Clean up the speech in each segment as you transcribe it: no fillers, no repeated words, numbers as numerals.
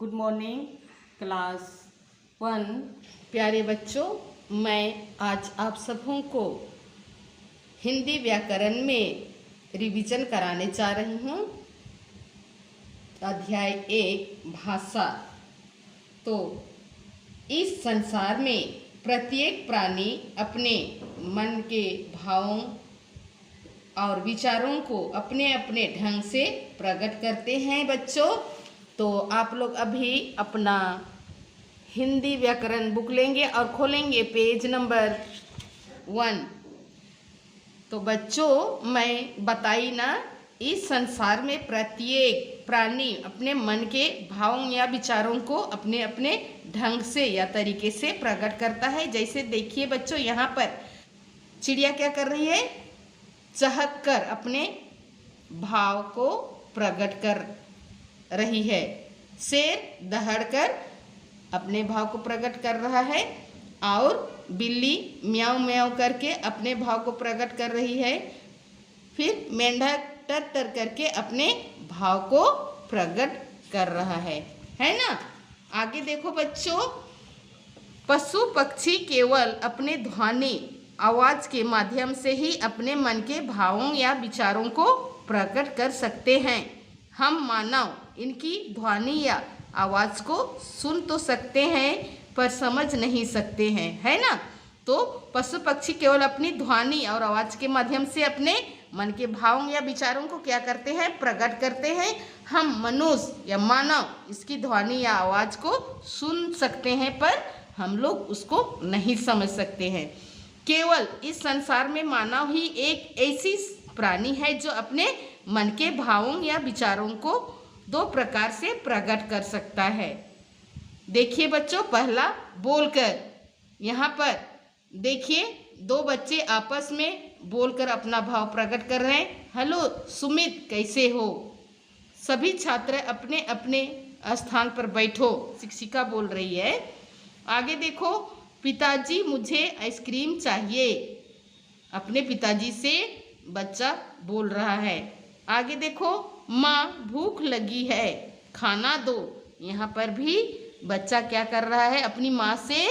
Good morning class 1। प्यारे बच्चों, मैं आज आप सबों को हिंदी व्याकरण में रिवीजन कराने जा रही हूँ। अध्याय 1 भाषा। तो इस संसार में प्रत्येक प्राणी अपने मन के भावों और विचारों को अपने अपने ढंग से प्रकट करते हैं बच्चों। तो आप लोग अभी अपना हिंदी व्याकरण बुक लेंगे और खोलेंगे पेज नंबर 1। तो बच्चों, मैं बताई ना, इस संसार में प्रत्येक प्राणी अपने मन के भावों या विचारों को अपने अपने ढंग से या तरीके से प्रकट करता है। जैसे देखिए बच्चों, यहाँ पर चिड़िया क्या कर रही है? चहक कर अपने भाव को प्रकट कर रही है। शेर दहाड़कर अपने भाव को प्रकट कर रहा है और बिल्ली म्याऊं म्याऊं करके अपने भाव को प्रकट कर रही है। फिर मेंढक टर टर करके अपने भाव को प्रकट कर रहा है ना। आगे देखो बच्चों, पशु पक्षी केवल अपने ध्वनि आवाज के माध्यम से ही अपने मन के भावों या विचारों को प्रकट कर सकते हैं। हम मानव इनकी ध्वनि या आवाज को सुन तो सकते हैं पर समझ नहीं सकते हैं, है ना। तो पशु पक्षी केवल अपनी ध्वनि और आवाज के माध्यम से अपने मन के भावों या विचारों को क्या करते हैं? प्रकट करते हैं। हम मनुष्य या मानव इसकी ध्वनि या आवाज को सुन सकते हैं पर हम लोग उसको नहीं समझ सकते हैं। केवल इस संसार में मानव ही एक ऐसी प्राणी है जो अपने मन के भावों या विचारों को दो प्रकार से प्रकट कर सकता है। देखिए बच्चों, पहला बोलकर। यहाँ पर देखिए दो बच्चे आपस में बोलकर अपना भाव प्रकट कर रहे हैं। हेलो सुमित, कैसे हो? सभी छात्र अपने अपने स्थान पर बैठो, शिक्षिका बोल रही है। आगे देखो, पिताजी मुझे आइसक्रीम चाहिए। अपने पिताजी से बच्चा बोल रहा है। आगे देखो, माँ भूख लगी है, खाना दो। यहाँ पर भी बच्चा क्या कर रहा है? अपनी माँ से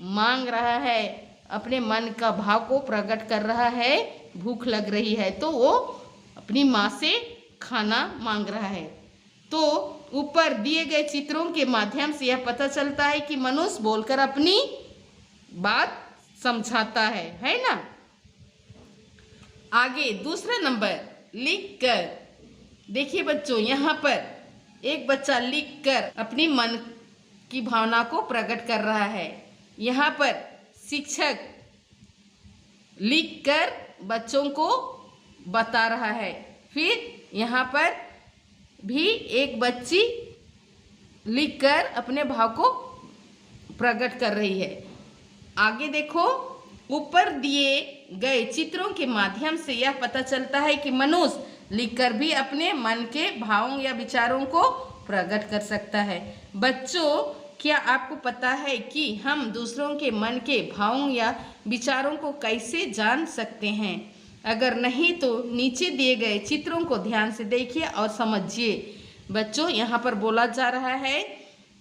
मांग रहा है, अपने मन का भाव को प्रकट कर रहा है। भूख लग रही है तो वो अपनी माँ से खाना मांग रहा है। तो ऊपर दिए गए चित्रों के माध्यम से यह पता चलता है कि मनुष्य बोलकर अपनी बात समझाता है ना। आगे दूसरा नंबर, लिखकर। देखिए बच्चों, यहाँ पर एक बच्चा लिखकर अपनी मन की भावना को प्रकट कर रहा है। यहाँ पर शिक्षक लिखकर बच्चों को बता रहा है। फिर यहाँ पर भी एक बच्ची लिखकर अपने भाव को प्रकट कर रही है। आगे देखो, ऊपर दिए गए चित्रों के माध्यम से यह पता चलता है कि मनुष्य लिखकर भी अपने मन के भावों या विचारों को प्रकट कर सकता है। बच्चों, क्या आपको पता है कि हम दूसरों के मन के भावों या विचारों को कैसे जान सकते हैं? अगर नहीं तो नीचे दिए गए चित्रों को ध्यान से देखिए और समझिए। बच्चों, यहाँ पर बोला जा रहा है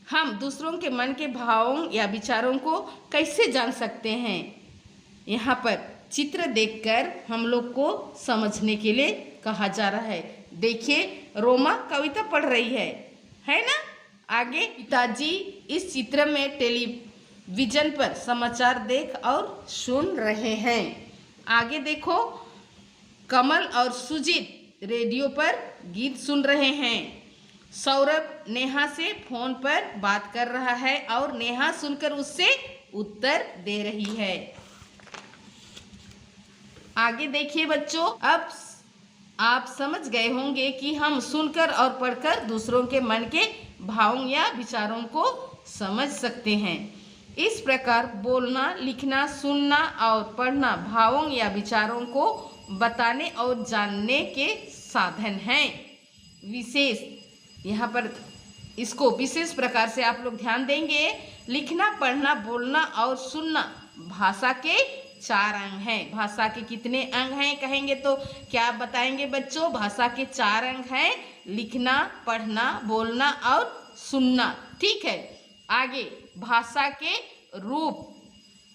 हम दूसरों के मन के भावों या विचारों को कैसे जान सकते हैं। यहाँ पर चित्र देखकर हम लोग को समझने के लिए कहा जा रहा है। देखिए, रोमा कविता पढ़ रही है ना। आगे पिताजी इस चित्र में टेलीविजन पर समाचार देख और सुन रहे हैं। आगे देखो, कमल और सुजीत रेडियो पर गीत सुन रहे हैं। सौरभ नेहा से फोन पर बात कर रहा है और नेहा सुनकर उससे उत्तर दे रही है। आगे देखिए बच्चों, अब आप समझ गए होंगे कि हम सुनकर और पढ़कर दूसरों के मन के भावों या विचारों को समझ सकते हैं। इस प्रकार बोलना, लिखना, सुनना और पढ़ना भावों या विचारों को बताने और जानने के साधन हैं। विशेष यहाँ पर इसको विशेष प्रकार से आप लोग ध्यान देंगे। लिखना, पढ़ना, बोलना और सुनना भाषा के 4 अंग हैं। भाषा के कितने अंग हैं कहेंगे तो क्या बताएंगे बच्चों? भाषा के 4 अंग हैं। लिखना, पढ़ना, बोलना और सुनना। ठीक है, आगे भाषा के रूप,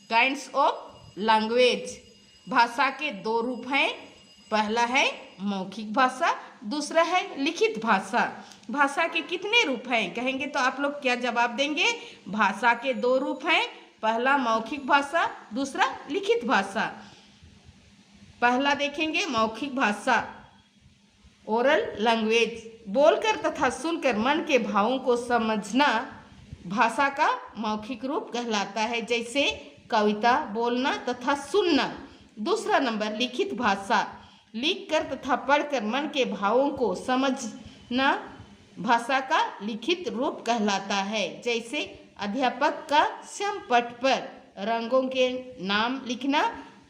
काइंड्स ऑफ लैंग्वेज। भाषा के दो रूप हैं, पहला है मौखिक भाषा, दूसरा है लिखित भाषा। भाषा के कितने रूप हैं कहेंगे तो आप लोग क्या जवाब देंगे? भाषा के दो रूप हैं, पहला मौखिक भाषा, दूसरा लिखित भाषा। पहला देखेंगे मौखिक भाषा, ओरल लैंग्वेज। बोलकर तथा सुनकर मन के भावों को समझना भाषा का मौखिक रूप कहलाता है, जैसे कविता बोलना तथा सुनना। दूसरा नंबर लिखित भाषा, लिखकर तथा पढ़कर मन के भावों को समझना भाषा का लिखित रूप कहलाता है, जैसे अध्यापक का श्यामपट्ट पर रंगों के नाम लिखना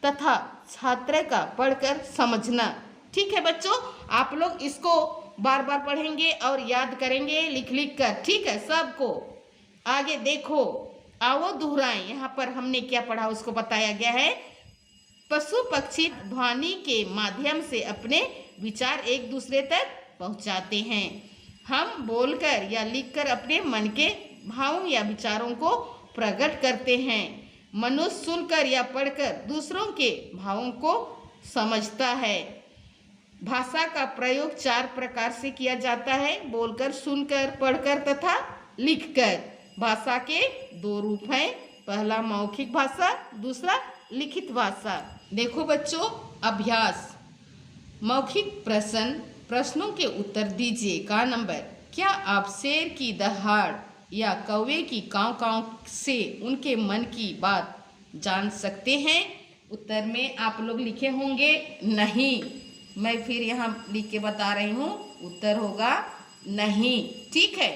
तथा छात्र का पढ़कर समझना। ठीक है बच्चों, आप लोग इसको बार बार पढ़ेंगे और याद करेंगे लिख लिख कर। ठीक है सबको। आगे देखो, आओ दोहराएं। यहाँ पर हमने क्या पढ़ा उसको बताया गया है। पशु पक्षी ध्वनि के माध्यम से अपने विचार एक दूसरे तक पहुँचाते हैं। हम बोलकर या लिखकर अपने मन के भावों या विचारों को प्रकट करते हैं। मनुष्य सुनकर या पढ़कर दूसरों के भावों को समझता है। भाषा का प्रयोग चार प्रकार से किया जाता है, बोलकर, सुनकर, पढ़कर तथा लिखकर। भाषा के दो रूप हैं, पहला मौखिक भाषा, दूसरा लिखित भाषा। देखो बच्चों, अभ्यास। मौखिक प्रश्नों के उत्तर दीजिए। का नंबर, क्या आप शेर की दहाड़ या कौवे की काँव काँव से उनके मन की बात जान सकते हैं? उत्तर में आप लोग लिखे होंगे नहीं। मैं फिर यहाँ लिख के बता रही हूँ, उत्तर होगा नहीं। ठीक है,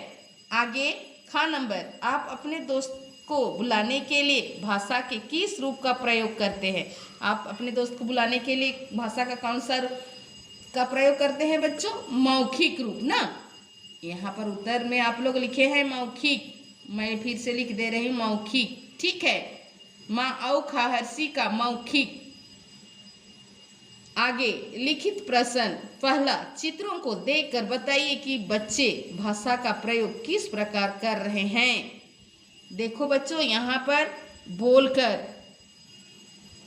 आगे खा नंबर, आप अपने दोस्त को बुलाने के लिए भाषा के किस रूप का प्रयोग करते हैं? आप अपने दोस्त को बुलाने के लिए भाषा का कौन सा रूप का प्रयोग करते हैं बच्चों? मौखिक रूप ना। यहाँ पर उत्तर में आप लोग लिखे हैं मौखिक, मैं फिर से लिख दे रही हूँ मौखिक। ठीक है, माँ औ खा हर्षी का मौखिक। आगे लिखित प्रश्न, पहला, चित्रों को देखकर बताइए कि बच्चे भाषा का प्रयोग किस प्रकार कर रहे हैं। देखो बच्चों, यहाँ पर बोलकर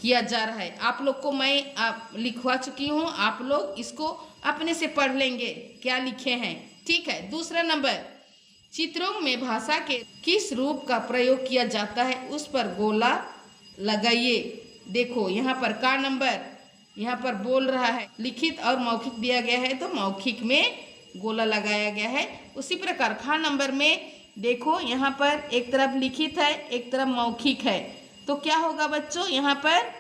किया जा रहा है। आप लोग को मैं लिखवा चुकी हूँ, आप लोग इसको अपने से पढ़ लेंगे क्या लिखे हैं। ठीक है, दूसरा नंबर, चित्रों में भाषा के किस रूप का प्रयोग किया जाता है उस पर गोला लगाइए। देखो यहाँ पर का नंबर, यहाँ पर बोल रहा है, लिखित और मौखिक दिया गया है तो मौखिक में गोला लगाया गया है। उसी प्रकार खा नंबर में देखो, यहाँ पर एक तरफ लिखित है, एक तरफ मौखिक है, तो क्या होगा बच्चों, यहाँ पर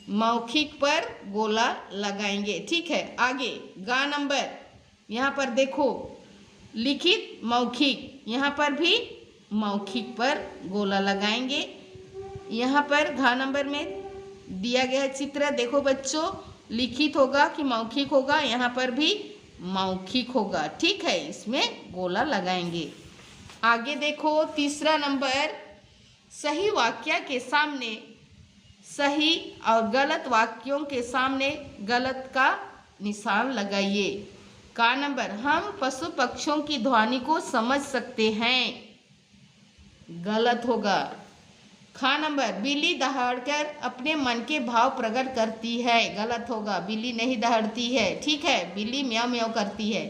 मौखिक पर गोला लगाएंगे। ठीक है, आगे गा नंबर, यहाँ पर देखो लिखित मौखिक, यहाँ पर भी मौखिक पर गोला लगाएंगे। यहाँ पर घा नंबर में दिया गया है चित्र, देखो बच्चों लिखित होगा कि मौखिक होगा, यहाँ पर भी मौखिक होगा। ठीक है, इसमें गोला लगाएंगे। आगे देखो तीसरा नंबर, सही वाक्य के सामने सही और गलत वाक्यों के सामने गलत का निशान लगाइए। का नंबर, हम पशु पक्षियों की ध्वनि को समझ सकते हैं, गलत होगा। खा नंबर, बिल्ली दहाड़कर अपने मन के भाव प्रकट करती है, गलत होगा, बिल्ली नहीं दहाड़ती है। ठीक है, बिल्ली म्याऊं म्याऊं करती है।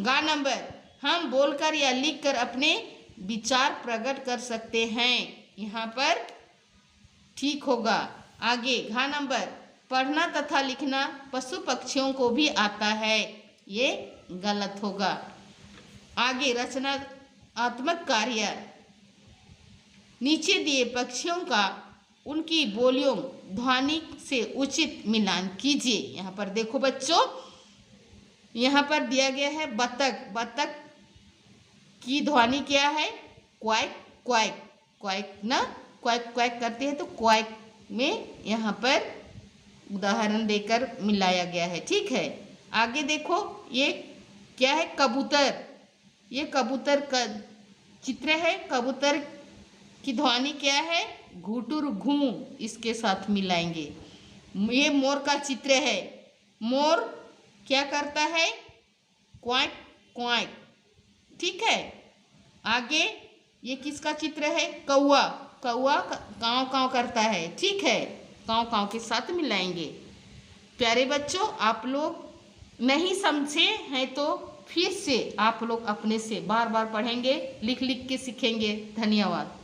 गा नंबर, हम बोलकर या लिखकर अपने विचार प्रकट कर सकते हैं, यहाँ पर ठीक होगा। आगे घा नंबर, पढ़ना तथा लिखना पशु पक्षियों को भी आता है, ये गलत होगा। आगे रचनात्मक कार्य, नीचे दिए पक्षियों का उनकी बोलियों ध्वनि से उचित मिलान कीजिए। यहाँ पर देखो बच्चों, यहाँ पर दिया गया है बतख, बतख की ध्वनि क्या है? क्वैक क्वैक क्वैक ना, क्वैक क्वैक करते हैं तो क्वैक में यहाँ पर उदाहरण देकर मिलाया गया है। ठीक है, आगे देखो ये क्या है? कबूतर, ये कबूतर का चित्र है। कबूतर की ध्वनि क्या है? घुटुर घू, इसके साथ मिलाएंगे। ये मोर का चित्र है, मोर क्या करता है? क्वैक क्वाइक। ठीक है, आगे ये किसका चित्र है? कौआ। कौआ काँव काँव करता है। ठीक है, काँव काँव के साथ मिलाएंगे। प्यारे बच्चों, आप लोग नहीं समझे हैं तो फिर से आप लोग अपने से बार बार पढ़ेंगे, लिख लिख के सीखेंगे। धन्यवाद।